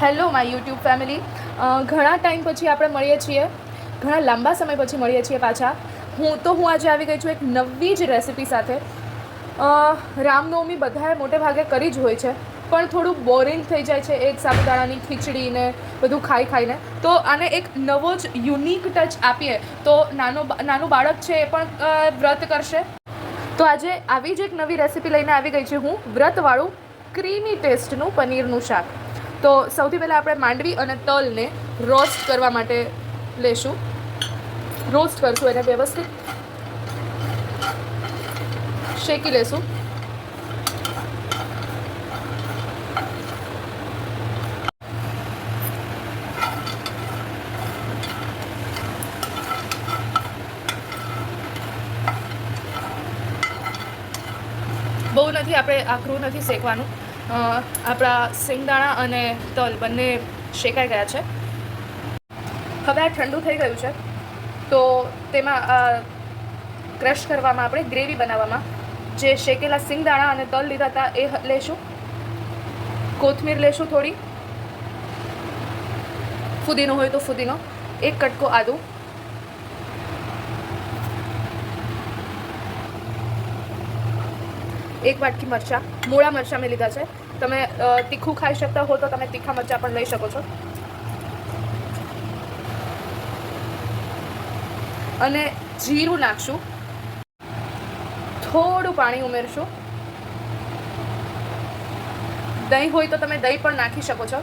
Hello my YouTube family. ઘણા time પછી આપણે મળીએ છીએ, ઘણા લાંબા સમય પછી મળીએ છીએ પાછા. હું આજે આવી ગઈ છું એક નવી જ રેસિપી સાથે. રામનવમી બધાએ મોટે ભાગે કરી જ હોય છે, પણ થોડું બોરિંગ થઈ જાય છે એક સાબુદાણાની ખીચડીને બધું ખાઈને. તો આને એક નવો જ યુનિક ટચ આપીએ તો નાનું બાળક છે એ પણ વ્રત કરશે. તો આજે આવી જ એક નવી રેસિપી લઈને આવી ગઈ છું હું, વ્રતવાળું ક્રીમી ટેસ્ટનું પનીરનું શાક. તો સૌથી પહેલાં આપણે માંડવી અને તલને રોસ્ટ કરવા માટે લેશું. રોસ્ટ કરશું, એને વ્યવસ્થિત શેકી લેશું. બહુ નથી, આપણે આખરું નથી શેકવાનું. આપણા સિંગદાણા અને તલ બંને શેકાઈ ગયા છે. હવે આ ઠંડુ થઈ ગયું છે, તો તેમાં ક્રશ કરવામાં, આપણે ગ્રેવી બનાવવામાં જે શેકેલા સિંગદાણા અને તલ લીધા હતા એ લેશું. કોથમીર લેશું થોડી, ફુદીનો હોય તો ફુદીનો, એક કટકો આદું, એક વાટકી મરચાં, મૂળા મરચાં મેં લીધા છે. તમે તીખું ખાઈ શકતા હો તો તમે તીખા મરચાં પણ લઈ શકો છો. અને જીરું નાખશું, થોડું પાણી ઉમેરશું. દહીં હોય તો તમે દહીં પણ નાખી શકો છો.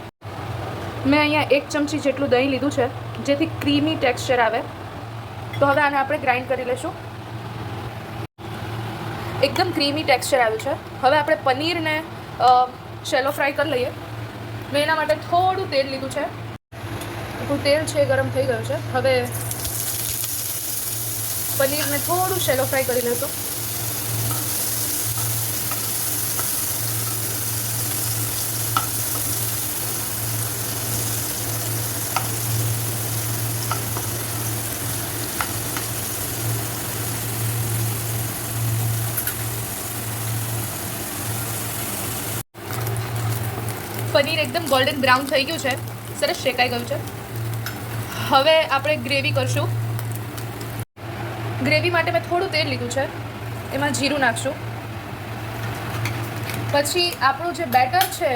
મેં અહીંયા 1 ચમચી જેટલું દહીં લીધું છે, જેથી ક્રીમી ટેક્સચર આવે. તો હવે આને આપણે ગ્રાઇન્ડ કરી લઈશું. એકદમ ક્રીમી ટેક્સચર આવ્યું છે. હવે આપણે પનીરને શેલો ફ્રાય કરી લઈએ. મેં એના માટે થોડું તેલ લીધું છે. આપણું તેલ છે ગરમ થઈ ગયું છે. હવે પનીરને થોડું શેલો ફ્રાય કરી લઈશું. પનીર એકદમ ગોલ્ડન બ્રાઉન થઈ ગયું છે, સરસ શેકાઈ ગયું છે. હવે આપણે ગ્રેવી કરશું. ગ્રેવી માટે મેં થોડું તેલ લીધું છે, એમાં જીરું નાખશું. પછી આપણું જે બેટર છે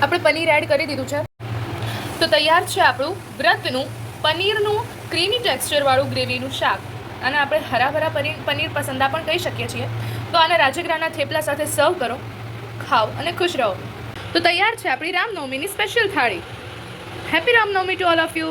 આપણે પનીર એડ કરી દીધું છે. તો તૈયાર છે આપણું વ્રતનું પનીરનું ક્રીમી ટેક્સચરવાળું ગ્રેવીનું શાક. અને આપણે હરાભરા પનીર પસંદા પણ કહી શકીએ છીએ. તો આને રાજગરાના થેપલા સાથે સર્વ કરો, ખાઓ અને ખુશ રહો. તો તૈયાર છે આપણી રામનવમીની સ્પેશિયલ થાળી. Happy Ramnavami to all of you.